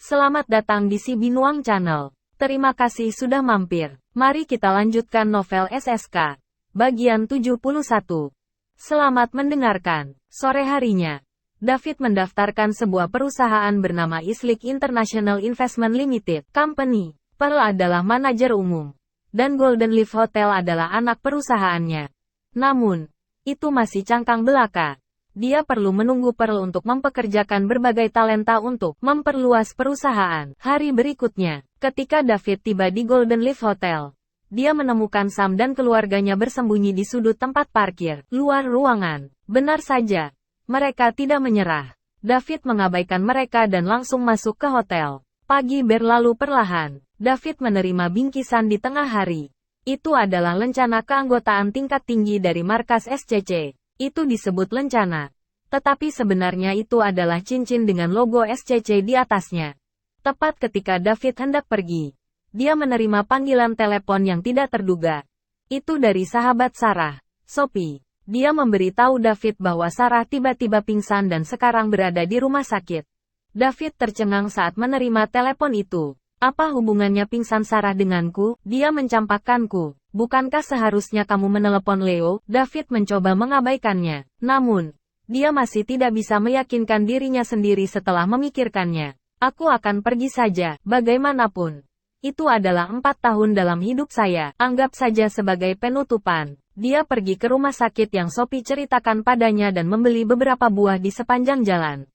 Selamat datang di Si Binuang Channel. Terima kasih sudah mampir. Mari kita lanjutkan novel SSK. Bagian 71. Selamat mendengarkan. Sore harinya, David mendaftarkan sebuah perusahaan bernama Islik International Investment Limited Company. Pearl adalah manajer umum, dan Golden Leaf Hotel adalah anak perusahaannya. Namun, itu masih cangkang belaka. Dia perlu menunggu Pearl untuk mempekerjakan berbagai talenta untuk memperluas perusahaan. Hari berikutnya, ketika David tiba di Golden Leaf Hotel, dia menemukan Sam dan keluarganya bersembunyi di sudut tempat parkir, luar ruangan. Benar saja, mereka tidak menyerah. David mengabaikan mereka dan langsung masuk ke hotel. Pagi berlalu perlahan. David menerima bingkisan di tengah hari. Itu adalah lencana keanggotaan tingkat tinggi dari markas SCC. Itu disebut lencana. Tetapi sebenarnya itu adalah cincin dengan logo SCC di atasnya. Tepat ketika David hendak pergi, dia menerima panggilan telepon yang tidak terduga. Itu dari sahabat Sarah, Sophie. Dia memberitahu David bahwa Sarah tiba-tiba pingsan dan sekarang berada di rumah sakit. David tercengang saat menerima telepon itu. Apa hubungannya pingsan Sarah denganku? Dia mencampakkanku. Bukankah seharusnya kamu menelepon Leo? David mencoba mengabaikannya. Namun, dia masih tidak bisa meyakinkan dirinya sendiri setelah memikirkannya. Aku akan pergi saja, bagaimanapun. Itu adalah 4 tahun dalam hidup saya. Anggap saja sebagai penutupan. Dia pergi ke rumah sakit yang Sophie ceritakan padanya dan membeli beberapa buah di sepanjang jalan.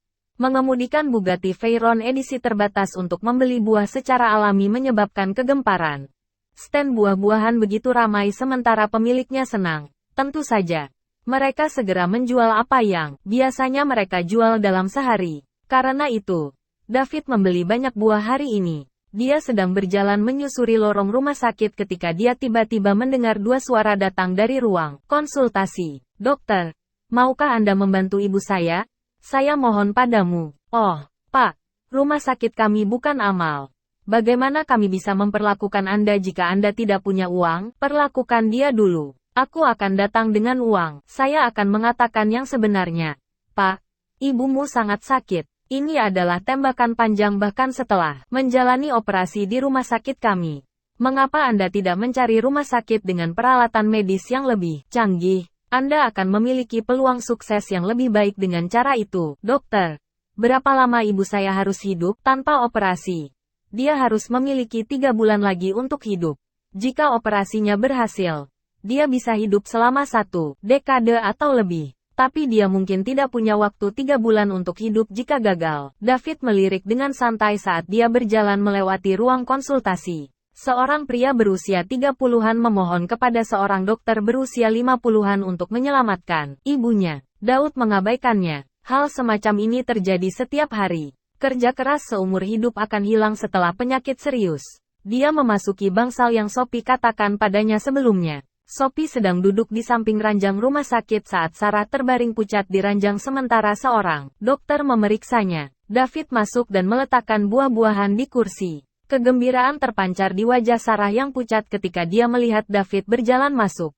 Mengemudikan Bugatti Veyron edisi terbatas untuk membeli buah secara alami menyebabkan kegemparan. Stand buah-buahan begitu ramai sementara pemiliknya senang. Tentu saja, mereka segera menjual apa yang biasanya mereka jual dalam sehari. Karena itu, David membeli banyak buah hari ini. Dia sedang berjalan menyusuri lorong rumah sakit ketika dia tiba-tiba mendengar dua suara datang dari ruang konsultasi. Dokter, maukah Anda membantu ibu saya? Saya mohon padamu. Oh, Pak, rumah sakit kami bukan amal. Bagaimana kami bisa memperlakukan Anda jika Anda tidak punya uang? Perlakukan dia dulu. Aku akan datang dengan uang. Saya akan mengatakan yang sebenarnya. Pak, ibumu sangat sakit. Ini adalah tembakan panjang bahkan setelah menjalani operasi di rumah sakit kami. Mengapa Anda tidak mencari rumah sakit dengan peralatan medis yang lebih canggih? Anda akan memiliki peluang sukses yang lebih baik dengan cara itu. Dokter, berapa lama ibu saya harus hidup tanpa operasi? Dia harus memiliki 3 bulan lagi untuk hidup. Jika operasinya berhasil, dia bisa hidup selama 1 dekade atau lebih. Tapi dia mungkin tidak punya waktu 3 bulan untuk hidup jika gagal. David melirik dengan santai saat dia berjalan melewati ruang konsultasi. Seorang pria berusia 30-an memohon kepada seorang dokter berusia 50-an untuk menyelamatkan ibunya. Daud mengabaikannya. Hal semacam ini terjadi setiap hari. Kerja keras seumur hidup akan hilang setelah penyakit serius. Dia memasuki bangsal yang Sophie katakan padanya sebelumnya. Sophie sedang duduk di samping ranjang rumah sakit saat Sarah terbaring pucat di ranjang sementara seorang dokter memeriksanya. David masuk dan meletakkan buah-buahan di kursi. Kegembiraan terpancar di wajah Sarah yang pucat ketika dia melihat David berjalan masuk.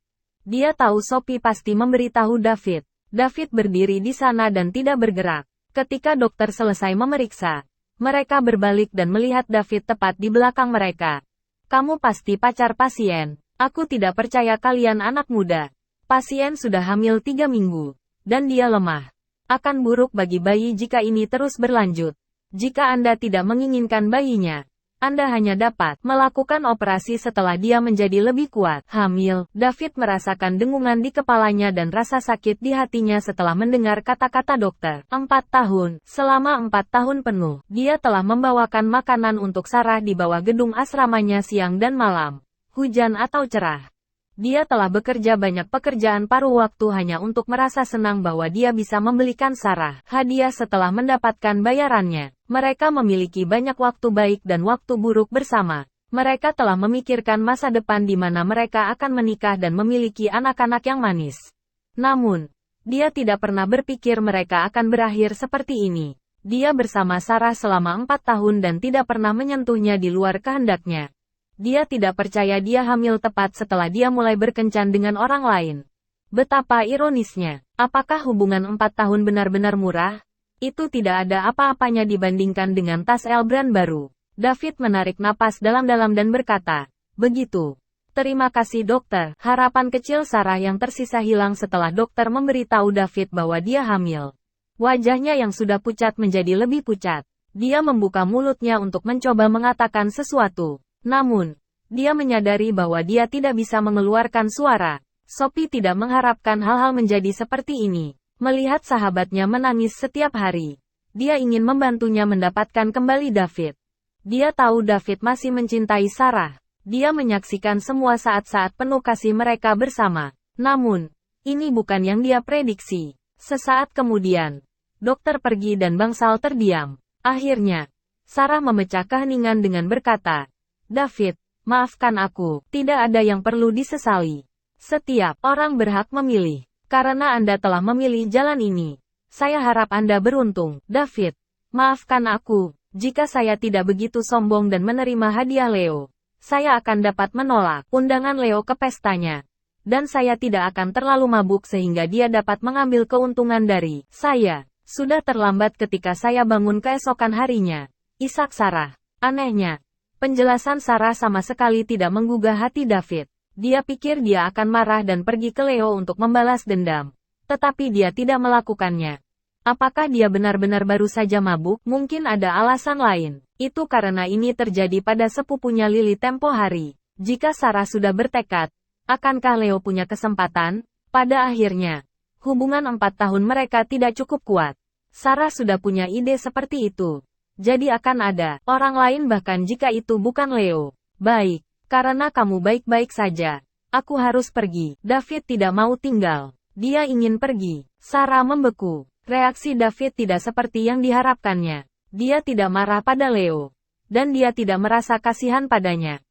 Dia tahu Sophie pasti memberitahu David. David berdiri di sana dan tidak bergerak. Ketika dokter selesai memeriksa, mereka berbalik dan melihat David tepat di belakang mereka. Kamu pasti pacar pasien. Aku tidak percaya kalian anak muda. Pasien sudah hamil 3 minggu. Dan dia lemah. Akan buruk bagi bayi jika ini terus berlanjut. Jika Anda tidak menginginkan bayinya, Anda hanya dapat melakukan operasi setelah dia menjadi lebih kuat. Hamil, David merasakan dengungan di kepalanya dan rasa sakit di hatinya setelah mendengar kata-kata dokter. 4 tahun, selama 4 tahun penuh, dia telah membawakan makanan untuk Sarah di bawah gedung asramanya siang dan malam. Hujan atau cerah. Dia telah bekerja banyak pekerjaan paruh waktu hanya untuk merasa senang bahwa dia bisa membelikan Sarah hadiah setelah mendapatkan bayarannya. Mereka memiliki banyak waktu baik dan waktu buruk bersama. Mereka telah memikirkan masa depan di mana mereka akan menikah dan memiliki anak-anak yang manis. Namun, dia tidak pernah berpikir mereka akan berakhir seperti ini. Dia bersama Sarah selama 4 tahun dan tidak pernah menyentuhnya di luar kehendaknya. Dia tidak percaya dia hamil tepat setelah dia mulai berkencan dengan orang lain. Betapa ironisnya. Apakah hubungan 4 tahun benar-benar murah? Itu tidak ada apa-apanya dibandingkan dengan tas Elbrand baru. David menarik napas dalam-dalam dan berkata, begitu. Terima kasih dokter. Harapan kecil Sarah yang tersisa hilang setelah dokter memberitahu David bahwa dia hamil. Wajahnya yang sudah pucat menjadi lebih pucat. Dia membuka mulutnya untuk mencoba mengatakan sesuatu. Namun, dia menyadari bahwa dia tidak bisa mengeluarkan suara. Sophie tidak mengharapkan hal-hal menjadi seperti ini. Melihat sahabatnya menangis setiap hari, dia ingin membantunya mendapatkan kembali David. Dia tahu David masih mencintai Sarah. Dia menyaksikan semua saat-saat penuh kasih mereka bersama. Namun, ini bukan yang dia prediksi. Sesaat kemudian, dokter pergi dan bangsal terdiam. Akhirnya, Sarah memecah keheningan dengan berkata, David, maafkan aku, tidak ada yang perlu disesali. Setiap orang berhak memilih. Karena Anda telah memilih jalan ini, saya harap Anda beruntung. David, maafkan aku, jika saya tidak begitu sombong dan menerima hadiah Leo. Saya akan dapat menolak undangan Leo ke pestanya. Dan saya tidak akan terlalu mabuk sehingga dia dapat mengambil keuntungan dari saya. Sudah terlambat ketika saya bangun keesokan harinya. Isak Sarah. Anehnya, penjelasan Sarah sama sekali tidak menggugah hati David. Dia pikir dia akan marah dan pergi ke Leo untuk membalas dendam. Tetapi dia tidak melakukannya. Apakah dia benar-benar baru saja mabuk? Mungkin ada alasan lain. Itu karena ini terjadi pada sepupunya Lily tempo hari. Jika Sarah sudah bertekad, akankah Leo punya kesempatan? Pada akhirnya, hubungan 4 tahun mereka tidak cukup kuat. Sarah sudah punya ide seperti itu. Jadi akan ada orang lain bahkan jika itu bukan Leo. Baik. Karena kamu baik-baik saja, aku harus pergi. David tidak mau tinggal. Dia ingin pergi. Sarah membeku. Reaksi David tidak seperti yang diharapkannya. Dia tidak marah pada Leo. Dan dia tidak merasa kasihan padanya.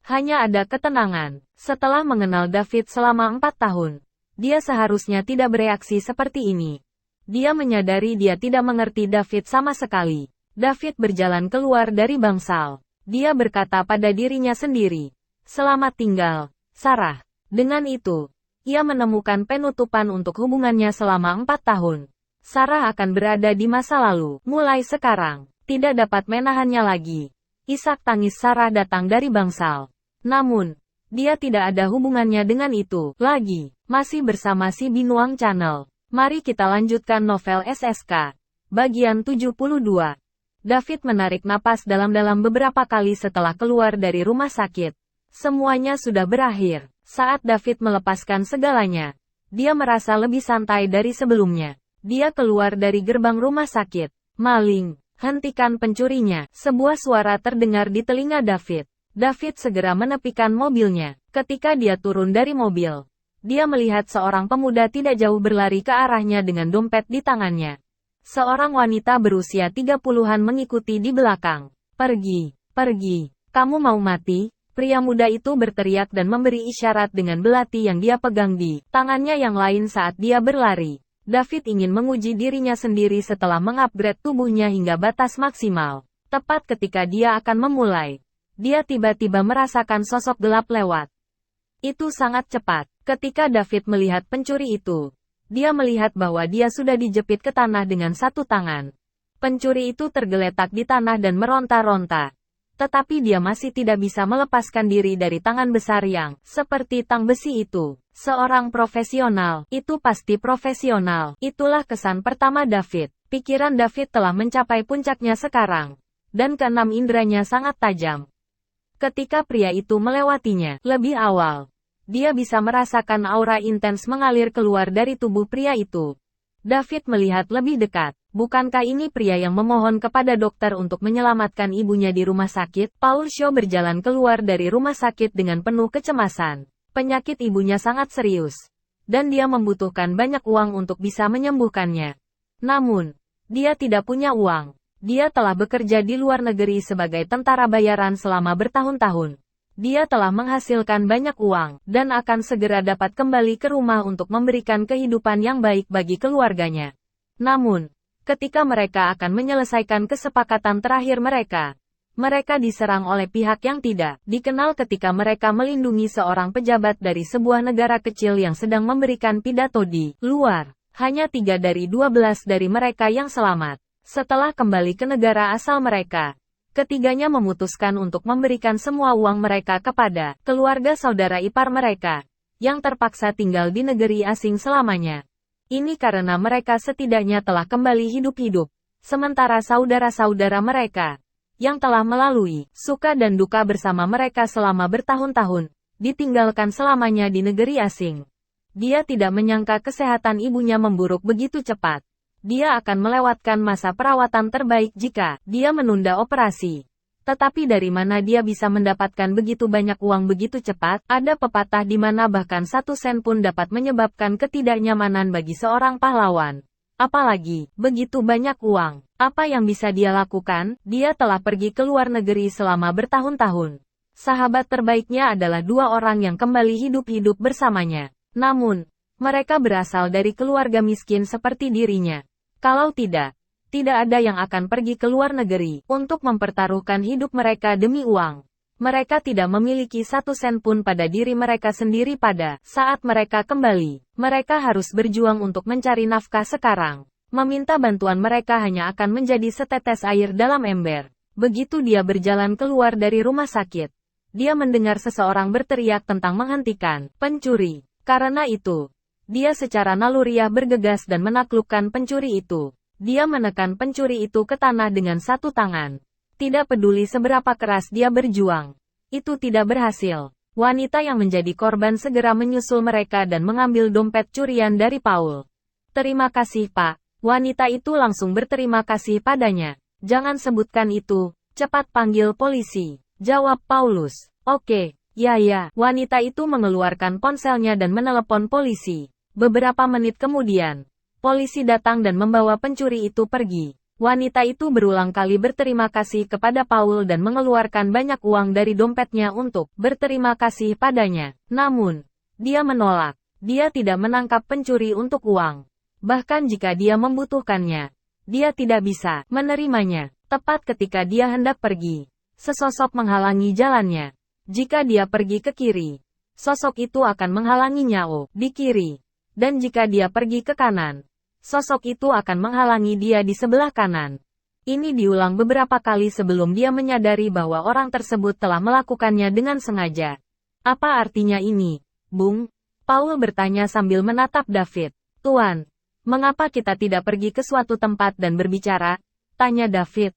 Hanya ada ketenangan. Setelah mengenal David selama 4 tahun, dia seharusnya tidak bereaksi seperti ini. Dia menyadari dia tidak mengerti David sama sekali. David berjalan keluar dari bangsal. Dia berkata pada dirinya sendiri, selamat tinggal, Sarah. Dengan itu, ia menemukan penutupan untuk hubungannya selama 4 tahun. Sarah akan berada di masa lalu. Mulai sekarang, tidak dapat menahannya lagi. Isak tangis Sarah datang dari bangsal. Namun, dia tidak ada hubungannya dengan itu lagi. Masih bersama si Binuang Channel. Mari kita lanjutkan novel SSK. Bagian 72. David menarik napas dalam-dalam beberapa kali setelah keluar dari rumah sakit. Semuanya sudah berakhir. Saat David melepaskan segalanya, dia merasa lebih santai dari sebelumnya. Dia keluar dari gerbang rumah sakit. Maling, hentikan pencurinya. Sebuah suara terdengar di telinga David. David segera menepikan mobilnya. Ketika dia turun dari mobil, dia melihat seorang pemuda tidak jauh berlari ke arahnya dengan dompet di tangannya. Seorang wanita berusia 30-an mengikuti di belakang. Pergi, pergi, kamu mau mati? Pria muda itu berteriak dan memberi isyarat dengan belati yang dia pegang di tangannya yang lain saat dia berlari. David ingin menguji dirinya sendiri setelah mengupgrade tubuhnya hingga batas maksimal. Tepat ketika dia akan memulai, dia tiba-tiba merasakan sosok gelap lewat. Itu sangat cepat. Ketika David melihat pencuri itu, dia melihat bahwa dia sudah dijepit ke tanah dengan satu tangan. Pencuri itu tergeletak di tanah dan meronta-ronta. Tetapi dia masih tidak bisa melepaskan diri dari tangan besar yang seperti tang besi itu. Seorang profesional, itu pasti profesional. Itulah kesan pertama David. Pikiran David telah mencapai puncaknya sekarang. Dan keenam inderanya sangat tajam. Ketika pria itu melewatinya lebih awal, dia bisa merasakan aura intens mengalir keluar dari tubuh pria itu. David melihat lebih dekat. Bukankah ini pria yang memohon kepada dokter untuk menyelamatkan ibunya di rumah sakit? Paul Shaw berjalan keluar dari rumah sakit dengan penuh kecemasan. Penyakit ibunya sangat serius. Dan dia membutuhkan banyak uang untuk bisa menyembuhkannya. Namun, dia tidak punya uang. Dia telah bekerja di luar negeri sebagai tentara bayaran selama bertahun-tahun. Dia telah menghasilkan banyak uang, dan akan segera dapat kembali ke rumah untuk memberikan kehidupan yang baik bagi keluarganya. Namun, ketika mereka akan menyelesaikan kesepakatan terakhir mereka diserang oleh pihak yang tidak dikenal ketika mereka melindungi seorang pejabat dari sebuah negara kecil yang sedang memberikan pidato di luar. Hanya 3 dari 12 dari mereka yang selamat. Setelah kembali ke negara asal mereka, ketiganya memutuskan untuk memberikan semua uang mereka kepada keluarga saudara ipar mereka, yang terpaksa tinggal di negeri asing selamanya. Ini karena mereka setidaknya telah kembali hidup-hidup, sementara saudara-saudara mereka, yang telah melalui suka dan duka bersama mereka selama bertahun-tahun, ditinggalkan selamanya di negeri asing. Dia tidak menyangka kesehatan ibunya memburuk begitu cepat. Dia akan melewatkan masa perawatan terbaik jika dia menunda operasi. Tetapi dari mana dia bisa mendapatkan begitu banyak uang begitu cepat? Ada pepatah di mana bahkan 1 sen pun dapat menyebabkan ketidaknyamanan bagi seorang pahlawan. Apalagi, begitu banyak uang. Apa yang bisa dia lakukan? Dia telah pergi ke luar negeri selama bertahun-tahun. Sahabat terbaiknya adalah 2 orang yang kembali hidup-hidup bersamanya. Namun, mereka berasal dari keluarga miskin seperti dirinya. Kalau tidak ada yang akan pergi ke luar negeri untuk mempertaruhkan hidup mereka demi uang. Mereka tidak memiliki 1 sen pun pada diri mereka sendiri pada saat mereka kembali. Mereka harus berjuang untuk mencari nafkah sekarang. Meminta bantuan mereka hanya akan menjadi setetes air dalam ember. Begitu dia berjalan keluar dari rumah sakit, dia mendengar seseorang berteriak tentang menghentikan pencuri. Karena itu, dia secara naluriah bergegas dan menaklukkan pencuri itu. Dia menekan pencuri itu ke tanah dengan 1 tangan. Tidak peduli seberapa keras dia berjuang, itu tidak berhasil. Wanita yang menjadi korban segera menyusul mereka dan mengambil dompet curian dari Paul. "Terima kasih, Pak." Wanita itu langsung berterima kasih padanya. "Jangan sebutkan itu, cepat panggil polisi," jawab Paulus. "Oke. Ya, wanita itu mengeluarkan ponselnya dan menelepon polisi. Beberapa menit kemudian, polisi datang dan membawa pencuri itu pergi. Wanita itu berulang kali berterima kasih kepada Paul dan mengeluarkan banyak uang dari dompetnya untuk berterima kasih padanya. Namun, dia menolak. Dia tidak menangkap pencuri untuk uang. Bahkan jika dia membutuhkannya, dia tidak bisa menerimanya. Tepat ketika dia hendak pergi, sesosok menghalangi jalannya. Jika dia pergi ke kiri, sosok itu akan menghalanginya di kiri. Dan jika dia pergi ke kanan, sosok itu akan menghalangi dia di sebelah kanan. Ini diulang beberapa kali sebelum dia menyadari bahwa orang tersebut telah melakukannya dengan sengaja. "Apa artinya ini, Bung?" Paul bertanya sambil menatap David. "Tuan, mengapa kita tidak pergi ke suatu tempat dan berbicara?" tanya David.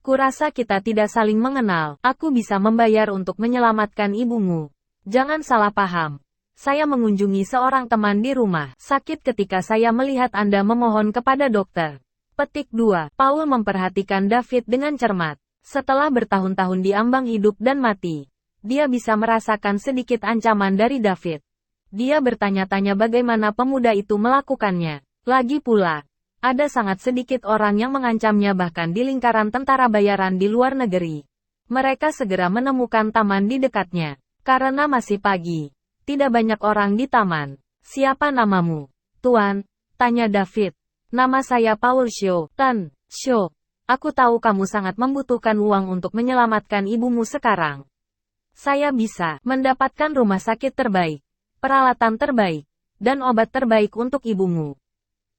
"Kurasa kita tidak saling mengenal. Aku bisa membayar untuk menyelamatkan ibumu. Jangan salah paham. Saya mengunjungi seorang teman di rumah sakit ketika saya melihat Anda memohon kepada dokter." Petik 2. Paul memperhatikan David dengan cermat. Setelah bertahun-tahun di ambang hidup dan mati, dia bisa merasakan sedikit ancaman dari David. Dia bertanya-tanya bagaimana pemuda itu melakukannya. Lagi pula, ada sangat sedikit orang yang mengancamnya bahkan di lingkaran tentara bayaran di luar negeri. Mereka segera menemukan taman di dekatnya. Karena masih pagi, tidak banyak orang di taman. "Siapa namamu, Tuan?" tanya David. "Nama saya Paul Shaw." "Tan Shaw, aku tahu kamu sangat membutuhkan uang untuk menyelamatkan ibumu sekarang. Saya bisa mendapatkan rumah sakit terbaik, peralatan terbaik, dan obat terbaik untuk ibumu.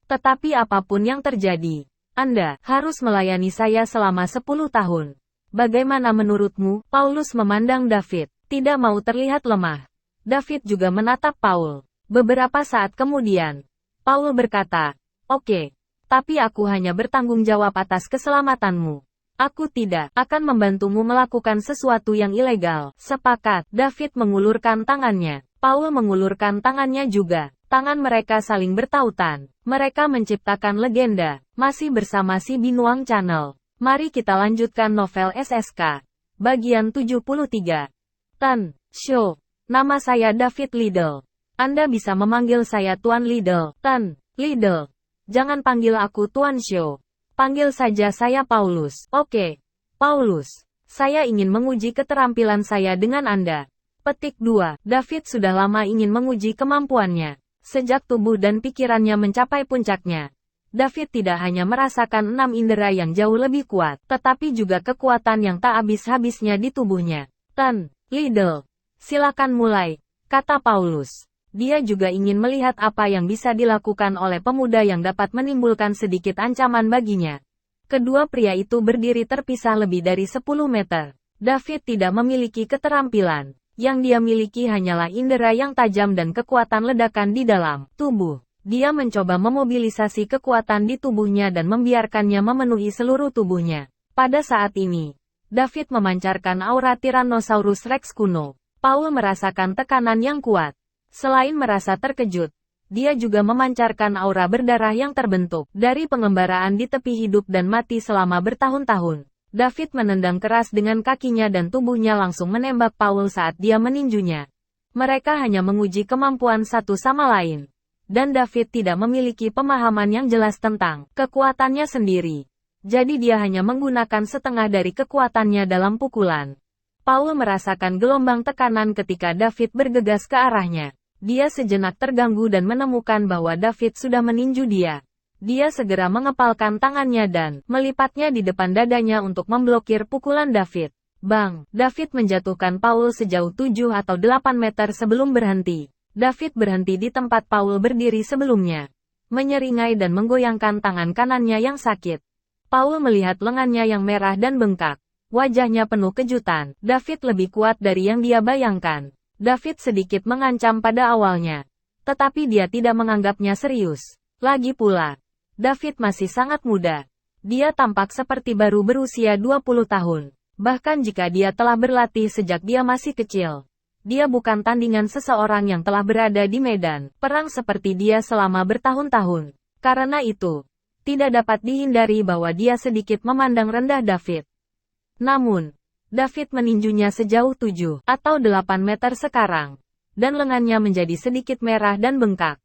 Tetapi apapun yang terjadi, Anda harus melayani saya selama 10 tahun. Bagaimana menurutmu?" Paulus memandang David, tidak mau terlihat lemah. David juga menatap Paul. Beberapa saat kemudian, Paul berkata, "Oke, tapi aku hanya bertanggung jawab atas keselamatanmu. Aku tidak akan membantumu melakukan sesuatu yang ilegal." "Sepakat." David mengulurkan tangannya. Paul mengulurkan tangannya juga. Tangan mereka saling bertautan. Mereka menciptakan legenda. Masih bersama si Binuang Channel. Mari kita lanjutkan novel SSK. Bagian 73. "Tan Shaw, nama saya David Liddell. Anda bisa memanggil saya Tuan Liddell." "Tan Liddell, jangan panggil aku Tuan Shaw. Panggil saja saya Paulus." "Oke, Paulus. Saya ingin menguji keterampilan saya dengan Anda." Petik 2. David sudah lama ingin menguji kemampuannya. Sejak tubuh dan pikirannya mencapai puncaknya, David tidak hanya merasakan 6 indera yang jauh lebih kuat, tetapi juga kekuatan yang tak habis-habisnya di tubuhnya. "Tan Liddell, silakan mulai," kata Paulus. Dia juga ingin melihat apa yang bisa dilakukan oleh pemuda yang dapat menimbulkan sedikit ancaman baginya. Kedua pria itu berdiri terpisah lebih dari 10 meter. David tidak memiliki keterampilan. Yang dia miliki hanyalah indera yang tajam dan kekuatan ledakan di dalam tubuh. Dia mencoba memobilisasi kekuatan di tubuhnya dan membiarkannya memenuhi seluruh tubuhnya. Pada saat ini, David memancarkan aura Tyrannosaurus Rex kuno. Paul merasakan tekanan yang kuat. Selain merasa terkejut, dia juga memancarkan aura berdarah yang terbentuk dari pengembaraan di tepi hidup dan mati selama bertahun-tahun. David menendang keras dengan kakinya dan tubuhnya langsung menembak Paul saat dia meninjunya. Mereka hanya menguji kemampuan satu sama lain. Dan David tidak memiliki pemahaman yang jelas tentang kekuatannya sendiri. Jadi dia hanya menggunakan setengah dari kekuatannya dalam pukulan. Paul merasakan gelombang tekanan ketika David bergegas ke arahnya. Dia sejenak terganggu dan menemukan bahwa David sudah meninju dia. Dia segera mengepalkan tangannya dan melipatnya di depan dadanya untuk memblokir pukulan David. Bang! David menjatuhkan Paul sejauh 7 atau 8 meter sebelum berhenti. David berhenti di tempat Paul berdiri sebelumnya. Menyeringai dan menggoyangkan tangan kanannya yang sakit. Paul melihat lengannya yang merah dan bengkak. Wajahnya penuh kejutan. David lebih kuat dari yang dia bayangkan. David sedikit mengancam pada awalnya. Tetapi dia tidak menganggapnya serius. Lagi pula, David masih sangat muda. Dia tampak seperti baru berusia 20 tahun. Bahkan jika dia telah berlatih sejak dia masih kecil. Dia bukan tandingan seseorang yang telah berada di medan perang seperti dia selama bertahun-tahun. Karena itu, tidak dapat dihindari bahwa dia sedikit memandang rendah David. Namun, David meninjunya sejauh 7 atau 8 meter sekarang. Dan lengannya menjadi sedikit merah dan bengkak.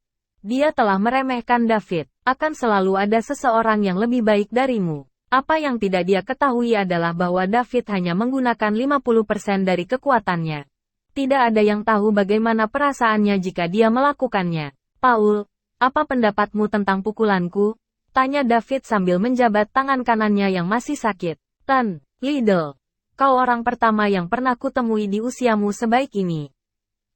Dia telah meremehkan David. Akan selalu ada seseorang yang lebih baik darimu. Apa yang tidak dia ketahui adalah bahwa David hanya menggunakan 50% dari kekuatannya. Tidak ada yang tahu bagaimana perasaannya jika dia melakukannya. Paul, apa pendapatmu tentang pukulanku? Tanya David sambil menjabat tangan kanannya yang masih sakit. Tan, Liddell, kau orang pertama yang pernah kutemui di usiamu sebaik ini.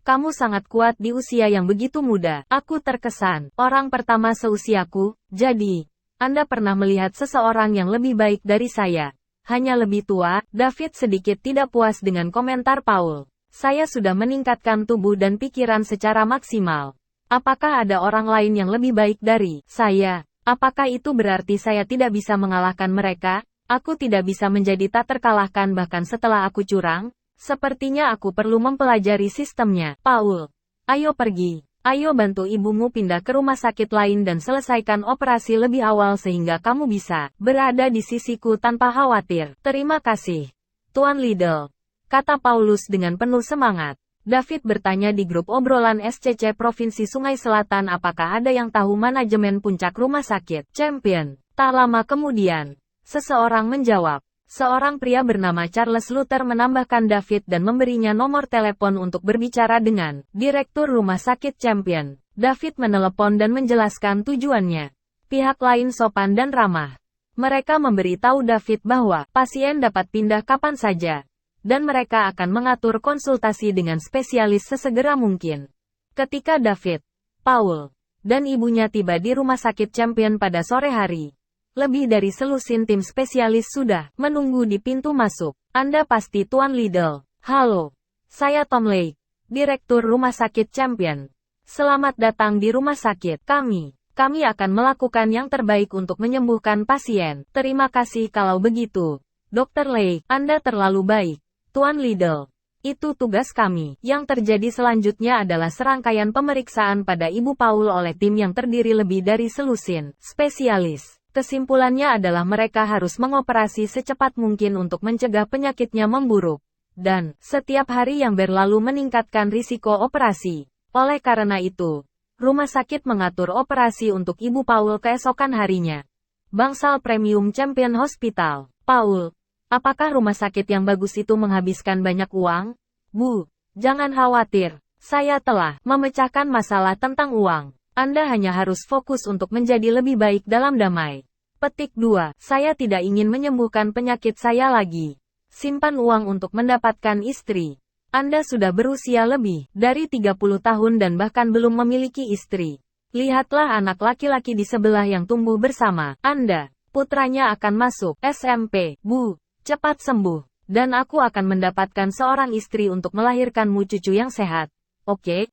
Kamu sangat kuat di usia yang begitu muda. Aku terkesan, orang pertama seusiaku, jadi, Anda pernah melihat seseorang yang lebih baik dari saya. Hanya lebih tua. David sedikit tidak puas dengan komentar Paul. Saya sudah meningkatkan tubuh dan pikiran secara maksimal. Apakah ada orang lain yang lebih baik dari saya? Apakah itu berarti saya tidak bisa mengalahkan mereka? Aku tidak bisa menjadi tak terkalahkan bahkan setelah aku curang? Sepertinya aku perlu mempelajari sistemnya. Paul, ayo pergi. Ayo bantu ibumu pindah ke rumah sakit lain dan selesaikan operasi lebih awal sehingga kamu bisa berada di sisiku tanpa khawatir. Terima kasih, Tuan Liddell, kata Paulus dengan penuh semangat. David bertanya di grup obrolan SCC Provinsi Sungai Selatan apakah ada yang tahu manajemen puncak rumah sakit Champion. Tak lama kemudian, seseorang menjawab. Seorang pria bernama Charles Luther menambahkan David dan memberinya nomor telepon untuk berbicara dengan Direktur Rumah Sakit Champion. David menelepon dan menjelaskan tujuannya. Pihak lain sopan dan ramah. Mereka memberitahu David bahwa pasien dapat pindah kapan saja. Dan mereka akan mengatur konsultasi dengan spesialis sesegera mungkin. Ketika David, Paul, dan ibunya tiba di rumah sakit Champion pada sore hari, lebih dari selusin tim spesialis sudah menunggu di pintu masuk. Anda pasti Tuan Liddell. Halo, saya Tom Lake, Direktur Rumah Sakit Champion. Selamat datang di rumah sakit kami. Kami akan melakukan yang terbaik untuk menyembuhkan pasien. Terima kasih kalau begitu. Dr. Lake, Anda terlalu baik. Tuan Liddell, itu tugas kami. Yang terjadi selanjutnya adalah serangkaian pemeriksaan pada Ibu Paul oleh tim yang terdiri lebih dari selusin spesialis. Kesimpulannya adalah mereka harus mengoperasi secepat mungkin untuk mencegah penyakitnya memburuk. Dan, setiap hari yang berlalu meningkatkan risiko operasi. Oleh karena itu, rumah sakit mengatur operasi untuk Ibu Paul keesokan harinya. Bangsal Premium Champion Hospital. Paul, apakah rumah sakit yang bagus itu menghabiskan banyak uang? Bu, jangan khawatir. Saya telah memecahkan masalah tentang uang. Anda hanya harus fokus untuk menjadi lebih baik dalam damai. Petik 2. Saya tidak ingin menyembuhkan penyakit saya lagi. Simpan uang untuk mendapatkan istri. Anda sudah berusia lebih dari 30 tahun dan bahkan belum memiliki istri. Lihatlah anak laki-laki di sebelah yang tumbuh bersama Anda. Putranya akan masuk SMP, Bu. Cepat sembuh. Dan aku akan mendapatkan seorang istri untuk melahirkanmu cucu yang sehat. Oke.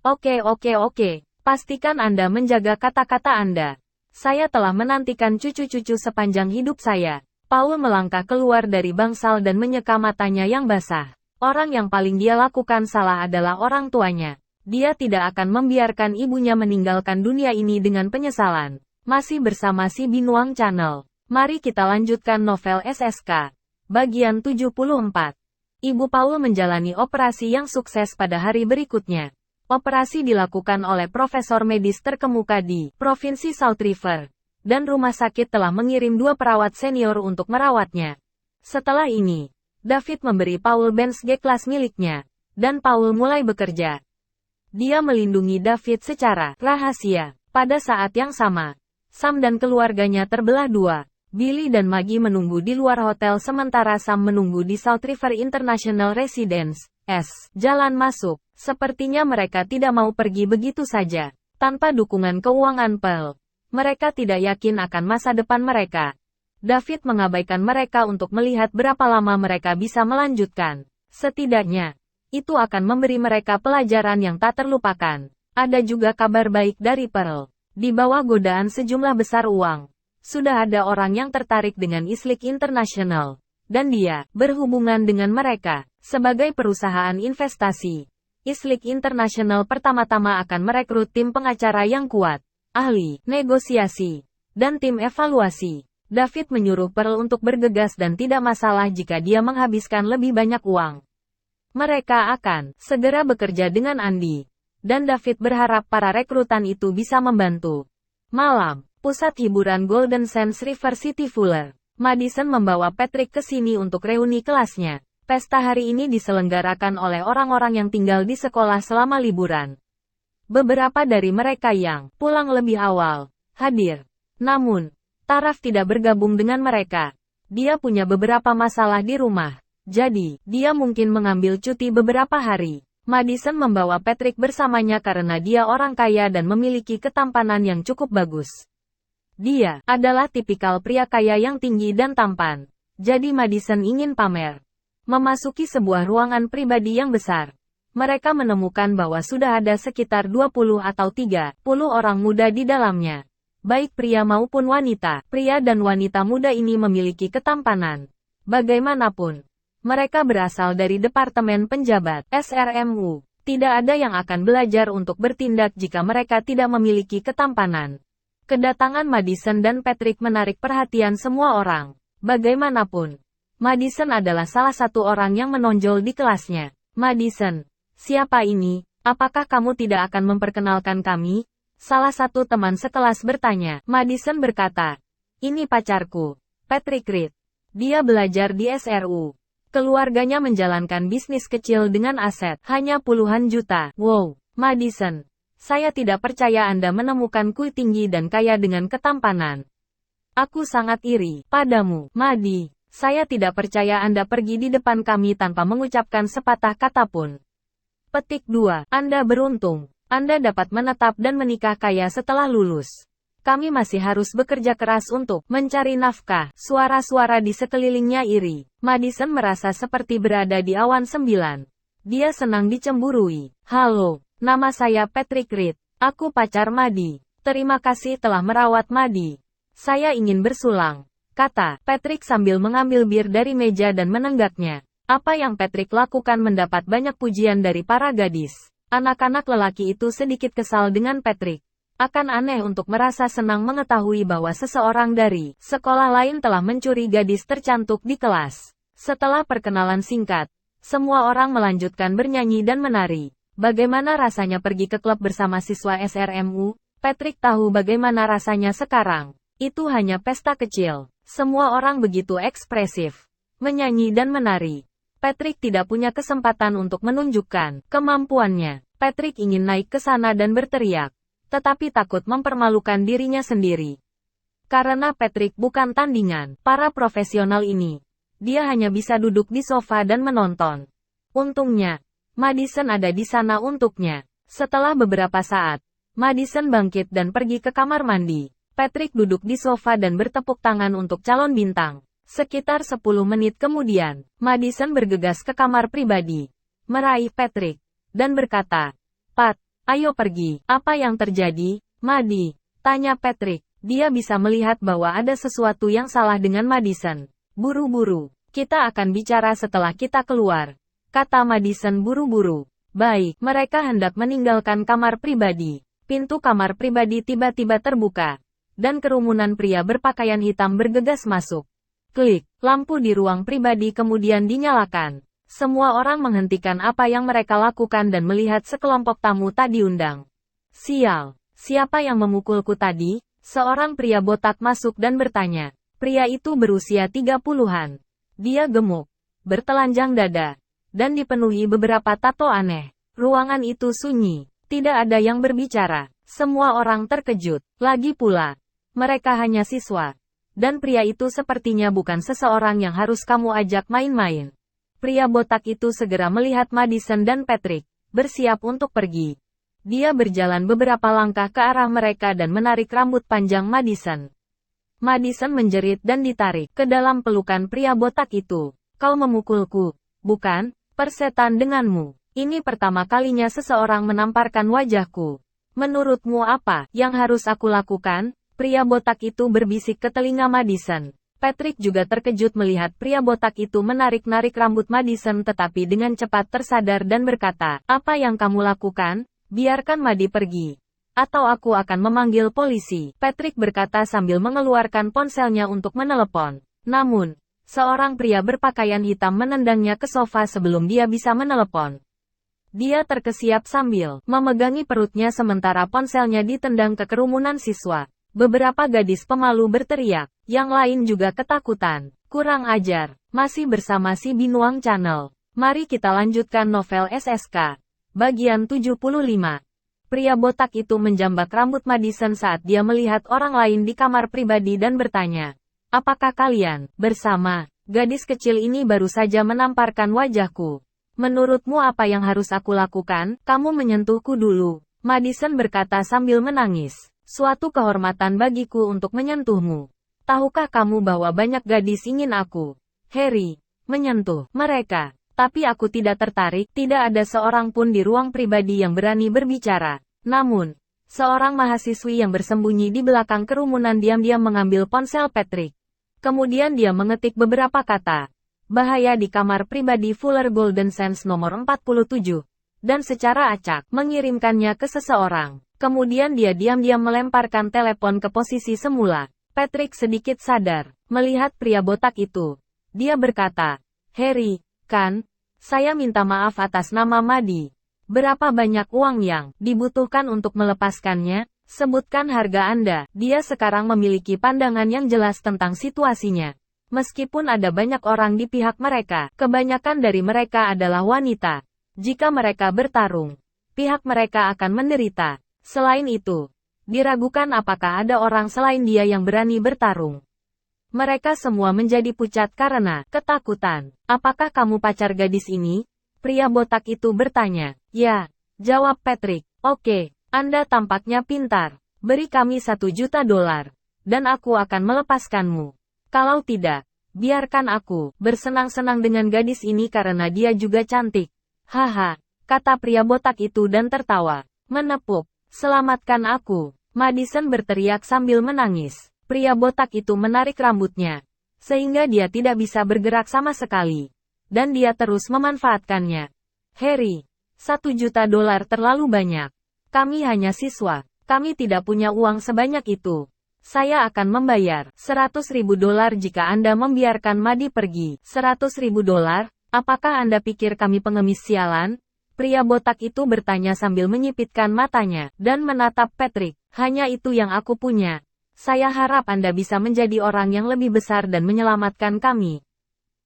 Pastikan Anda menjaga kata-kata Anda. Saya telah menantikan cucu-cucu sepanjang hidup saya. Paul melangkah keluar dari bangsal dan menyeka matanya yang basah. Orang yang paling dia lakukan salah adalah orang tuanya. Dia tidak akan membiarkan ibunya meninggalkan dunia ini dengan penyesalan. Masih bersama si Binuang Channel. Mari kita lanjutkan novel SSK. Bagian 74. Ibu Paul menjalani operasi yang sukses pada hari berikutnya. Operasi dilakukan oleh profesor medis terkemuka di Provinsi South River. Dan rumah sakit telah mengirim 2 perawat senior untuk merawatnya. Setelah ini, David memberi Paul bench G-Class miliknya. Dan Paul mulai bekerja. Dia melindungi David secara rahasia. Pada saat yang sama, Sam dan keluarganya terbelah 2. Billy dan Maggie menunggu di luar hotel sementara Sam menunggu di South River International Residence, S. Jalan masuk. Sepertinya mereka tidak mau pergi begitu saja, tanpa dukungan keuangan Pearl. Mereka tidak yakin akan masa depan mereka. David mengabaikan mereka untuk melihat berapa lama mereka bisa melanjutkan. Setidaknya, itu akan memberi mereka pelajaran yang tak terlupakan. Ada juga kabar baik dari Pearl. Di bawah godaan sejumlah besar uang, sudah ada orang yang tertarik dengan Islik International. Dan dia berhubungan dengan mereka. Sebagai perusahaan investasi, Islik International pertama-tama akan merekrut tim pengacara yang kuat, ahli negosiasi, dan tim evaluasi. David menyuruh Pearl untuk bergegas dan tidak masalah jika dia menghabiskan lebih banyak uang. Mereka akan segera bekerja dengan Andy. Dan David berharap para rekrutan itu bisa membantu. Malam, pusat hiburan Golden Sands River City Fuller. Madison membawa Patrick ke sini untuk reuni kelasnya. Pesta hari ini diselenggarakan oleh orang-orang yang tinggal di sekolah selama liburan. Beberapa dari mereka yang pulang lebih awal hadir. Namun, Taraf tidak bergabung dengan mereka. Dia punya beberapa masalah di rumah. Jadi, dia mungkin mengambil cuti beberapa hari. Madison membawa Patrick bersamanya karena dia orang kaya dan memiliki ketampanan yang cukup bagus. Dia adalah tipikal pria kaya yang tinggi dan tampan. Jadi Madison ingin pamer. Memasuki sebuah ruangan pribadi yang besar. Mereka menemukan bahwa sudah ada sekitar 20 atau 30 orang muda di dalamnya. Baik pria maupun wanita. Pria dan wanita muda ini memiliki ketampanan. Bagaimanapun, mereka berasal dari Departemen Penjabat, SRMU. Tidak ada yang akan belajar untuk bertindak jika mereka tidak memiliki ketampanan. Kedatangan Madison dan Patrick menarik perhatian semua orang. Bagaimanapun, Madison adalah salah satu orang yang menonjol di kelasnya. Madison, siapa ini? Apakah kamu tidak akan memperkenalkan kami? Salah satu teman sekelas bertanya. Madison berkata, ini pacarku, Patrick Reed. Dia belajar di SRU. Keluarganya menjalankan bisnis kecil dengan aset hanya puluhan juta. Wow, Madison. Saya tidak percaya Anda menemukan kui tinggi dan kaya dengan ketampanan. Aku sangat iri padamu, Madi. Saya tidak percaya Anda pergi di depan kami tanpa mengucapkan sepatah kata pun. Petik 2. Anda beruntung. Anda dapat menetap dan menikah kaya setelah lulus. Kami masih harus bekerja keras untuk mencari nafkah. Suara-suara di sekelilingnya iri. Madison merasa seperti berada di awan 9. Dia senang dicemburui. Halo, nama saya Patrick Reed. Aku pacar Madi. Terima kasih telah merawat Madi. Saya ingin bersulang, kata Patrick sambil mengambil bir dari meja dan menenggaknya. Apa yang Patrick lakukan mendapat banyak pujian dari para gadis. Anak-anak lelaki itu sedikit kesal dengan Patrick. Akan aneh untuk merasa senang mengetahui bahwa seseorang dari sekolah lain telah mencuri gadis tercantik di kelas. Setelah perkenalan singkat, semua orang melanjutkan bernyanyi dan menari. Bagaimana rasanya pergi ke klub bersama siswa SRMU? Patrick tahu bagaimana rasanya sekarang. Itu hanya pesta kecil. Semua orang begitu ekspresif, menyanyi dan menari. Patrick tidak punya kesempatan untuk menunjukkan kemampuannya. Patrick ingin naik ke sana dan berteriak, tetapi takut mempermalukan dirinya sendiri. Karena Patrick bukan tandingan para profesional ini. Dia hanya bisa duduk di sofa dan menonton. Untungnya, Madison ada di sana untuknya. Setelah beberapa saat, Madison bangkit dan pergi ke kamar mandi. Patrick duduk di sofa dan bertepuk tangan untuk calon bintang. Sekitar 10 menit kemudian, Madison bergegas ke kamar pribadi, meraih Patrick, dan berkata, "Pat, ayo pergi." "Apa yang terjadi, Madi?" tanya Patrick. Dia bisa melihat bahwa ada sesuatu yang salah dengan Madison. "Buru-buru, kita akan bicara setelah kita keluar," kata Madison buru-buru. Baik, mereka hendak meninggalkan kamar pribadi. Pintu kamar pribadi tiba-tiba terbuka, dan kerumunan pria berpakaian hitam bergegas masuk. Klik, lampu di ruang pribadi kemudian dinyalakan. Semua orang menghentikan apa yang mereka lakukan dan melihat sekelompok tamu tak diundang. "Sial, siapa yang memukulku tadi?" Seorang pria botak masuk dan bertanya. Pria itu berusia 30-an. Dia gemuk, bertelanjang dada, dan dipenuhi beberapa tato aneh. Ruangan itu sunyi, tidak ada yang berbicara. Semua orang terkejut. Lagi pula, mereka hanya siswa. Dan pria itu sepertinya bukan seseorang yang harus kamu ajak main-main. Pria botak itu segera melihat Madison dan Patrick, bersiap untuk pergi. Dia berjalan beberapa langkah ke arah mereka dan menarik rambut panjang Madison. Madison menjerit dan ditarik ke dalam pelukan pria botak itu. "Kau memukulku, bukan? Persetan denganmu. Ini pertama kalinya seseorang menamparkan wajahku. Menurutmu apa yang harus aku lakukan?" Pria botak itu berbisik ke telinga Madison. Patrick juga terkejut melihat pria botak itu menarik-narik rambut Madison tetapi dengan cepat tersadar dan berkata, "Apa yang kamu lakukan? Biarkan Madi pergi. Atau aku akan memanggil polisi." Patrick berkata sambil mengeluarkan ponselnya untuk menelepon. Namun, seorang pria berpakaian hitam menendangnya ke sofa sebelum dia bisa menelepon. Dia terkesiap sambil memegangi perutnya sementara ponselnya ditendang ke kerumunan siswa. Beberapa gadis pemalu berteriak, yang lain juga ketakutan. "Kurang ajar." Masih bersama si Binuang Channel. Mari kita lanjutkan novel SSK. Bagian 75. Pria botak itu menjambak rambut Madison saat dia melihat orang lain di kamar pribadi dan bertanya, "Apakah kalian bersama?" "Gadis kecil ini baru saja menamparkan wajahku. Menurutmu apa yang harus aku lakukan?" "Kamu menyentuhku dulu," Madison berkata sambil menangis. "Suatu kehormatan bagiku untuk menyentuhmu. Tahukah kamu bahwa banyak gadis ingin aku, Harry, menyentuh mereka? Tapi aku tidak tertarik." Tidak ada seorang pun di ruang pribadi yang berani berbicara. Namun, seorang mahasiswi yang bersembunyi di belakang kerumunan diam-diam mengambil ponsel Patrick. Kemudian dia mengetik beberapa kata. "Bahaya di kamar pribadi Fuller Golden Sands nomor 47. Dan secara acak mengirimkannya ke seseorang. Kemudian dia diam-diam melemparkan telepon ke posisi semula. Patrick sedikit sadar melihat pria botak itu. Dia berkata, "Harry, kan? Saya minta maaf atas nama Madi. Berapa banyak uang yang dibutuhkan untuk melepaskannya? Sebutkan harga Anda." Dia sekarang memiliki pandangan yang jelas tentang situasinya. Meskipun ada banyak orang di pihak mereka, kebanyakan dari mereka adalah wanita. Jika mereka bertarung, pihak mereka akan menderita. Selain itu, diragukan apakah ada orang selain dia yang berani bertarung. Mereka semua menjadi pucat karena ketakutan. "Apakah kamu pacar gadis ini?" Pria botak itu bertanya. "Ya," jawab Patrick. "Oke, Anda tampaknya pintar. Beri kami $1 juta, dan aku akan melepaskanmu. Kalau tidak, biarkan aku bersenang-senang dengan gadis ini karena dia juga cantik." "Haha," kata pria botak itu dan tertawa. Menepuk. "Selamatkan aku!" Madison berteriak sambil menangis. Pria botak itu menarik rambutnya, sehingga dia tidak bisa bergerak sama sekali. Dan dia terus memanfaatkannya. "Harry, $1 juta terlalu banyak. Kami hanya siswa. Kami tidak punya uang sebanyak itu. Saya akan membayar $100.000 jika Anda membiarkan Madi pergi." $100.000? Apakah Anda pikir kami pengemis sialan?" Pria botak itu bertanya sambil menyipitkan matanya, dan menatap Patrick. "Hanya itu yang aku punya. Saya harap Anda bisa menjadi orang yang lebih besar dan menyelamatkan kami."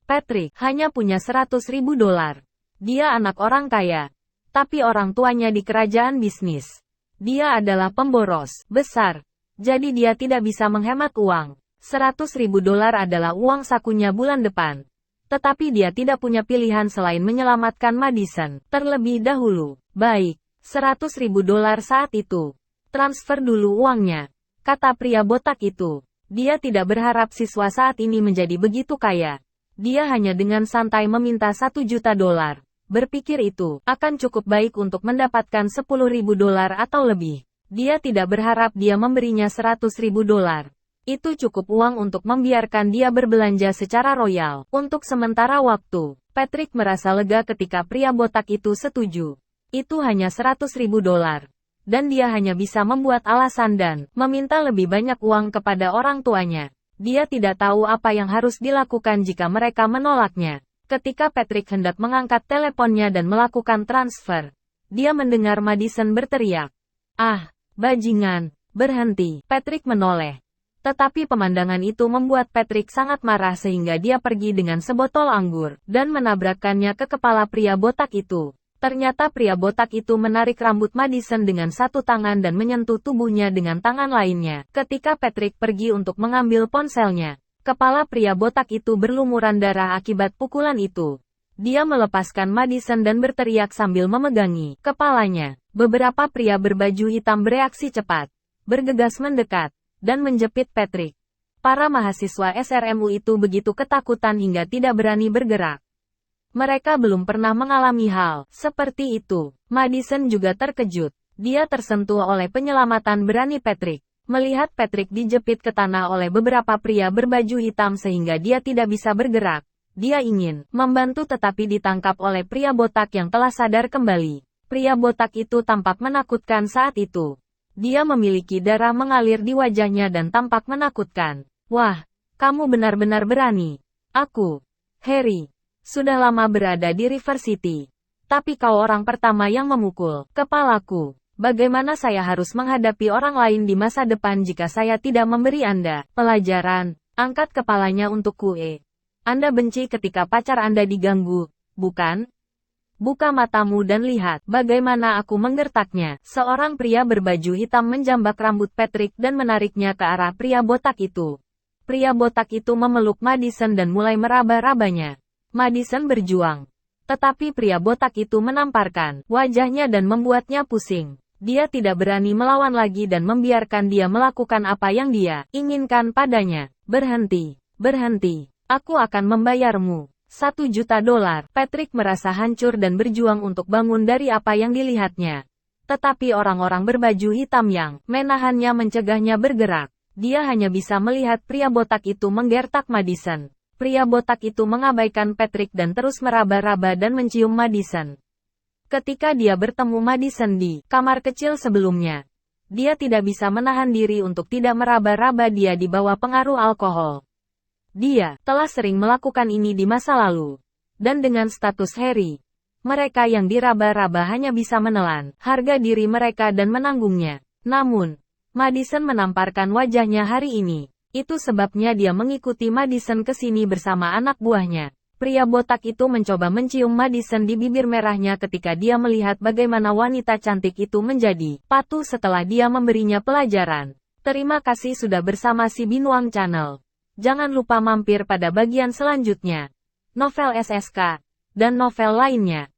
Patrick hanya punya $100.000. Dia anak orang kaya. Tapi orang tuanya di kerajaan bisnis. Dia adalah pemboros besar. Jadi dia tidak bisa menghemat uang. $100.000 adalah uang sakunya bulan depan. Tetapi dia tidak punya pilihan selain menyelamatkan Madison terlebih dahulu. Baik, $100.000 saat itu. Transfer dulu uangnya, kata pria botak itu. Dia tidak berharap siswa saat ini menjadi begitu kaya. Dia hanya dengan santai meminta $1 juta. Berpikir itu akan cukup baik untuk mendapatkan $10.000 atau lebih. Dia tidak berharap dia memberinya $100.000. Itu cukup uang untuk membiarkan dia berbelanja secara royal. Untuk sementara waktu, Patrick merasa lega ketika pria botak itu setuju. Itu hanya $100.000. Dan dia hanya bisa membuat alasan dan meminta lebih banyak uang kepada orang tuanya. Dia tidak tahu apa yang harus dilakukan jika mereka menolaknya. Ketika Patrick hendak mengangkat teleponnya dan melakukan transfer, dia mendengar Madison berteriak. "Ah, bajingan, berhenti!" Patrick menoleh. Tetapi pemandangan itu membuat Patrick sangat marah sehingga dia pergi dengan sebotol anggur dan menabrakkannya ke kepala pria botak itu. Ternyata pria botak itu menarik rambut Madison dengan satu tangan dan menyentuh tubuhnya dengan tangan lainnya. Ketika Patrick pergi untuk mengambil ponselnya, kepala pria botak itu berlumuran darah akibat pukulan itu. Dia melepaskan Madison dan berteriak sambil memegangi kepalanya. Beberapa pria berbaju hitam bereaksi cepat, bergegas mendekat, dan menjepit Patrick. Para mahasiswa SRMU itu begitu ketakutan hingga tidak berani bergerak. Mereka belum pernah mengalami hal seperti itu. Madison juga terkejut. Dia tersentuh oleh penyelamatan berani Patrick. Melihat Patrick dijepit ke tanah oleh beberapa pria berbaju hitam sehingga dia tidak bisa bergerak. Dia ingin membantu tetapi ditangkap oleh pria botak yang telah sadar kembali. Pria botak itu tampak menakutkan saat itu. Dia memiliki darah mengalir di wajahnya dan tampak menakutkan. "Wah, kamu benar-benar berani. Aku, Harry, sudah lama berada di River City. Tapi kau orang pertama yang memukul kepalaku. Bagaimana saya harus menghadapi orang lain di masa depan jika saya tidak memberi Anda pelajaran?" Angkat kepalanya untuk kue. "Anda benci ketika pacar Anda diganggu, bukan? Buka matamu dan lihat bagaimana aku menggertaknya." Seorang pria berbaju hitam menjambak rambut Patrick dan menariknya ke arah pria botak itu. Pria botak itu memeluk Madison dan mulai meraba-rabanya. Madison berjuang. Tetapi pria botak itu menamparkan wajahnya dan membuatnya pusing. Dia tidak berani melawan lagi dan membiarkan dia melakukan apa yang dia inginkan padanya. "Berhenti, berhenti. Aku akan membayarmu $1 juta." Patrick merasa hancur dan berjuang untuk bangun dari apa yang dilihatnya. Tetapi orang-orang berbaju hitam yang menahannya mencegahnya bergerak. Dia hanya bisa melihat pria botak itu menggertak Madison. Pria botak itu mengabaikan Patrick dan terus meraba-raba dan mencium Madison. Ketika dia bertemu Madison di kamar kecil sebelumnya, dia tidak bisa menahan diri untuk tidak meraba-raba dia di bawah pengaruh alkohol. Dia telah sering melakukan ini di masa lalu. Dan dengan status Harry, mereka yang diraba-raba hanya bisa menelan harga diri mereka dan menanggungnya. Namun, Madison menamparkan wajahnya hari ini. Itu sebabnya dia mengikuti Madison ke sini bersama anak buahnya. Pria botak itu mencoba mencium Madison di bibir merahnya ketika dia melihat bagaimana wanita cantik itu menjadi patuh setelah dia memberinya pelajaran. Terima kasih sudah bersama si Binuang Channel. Jangan lupa mampir pada bagian selanjutnya. Novel SSK dan novel lainnya.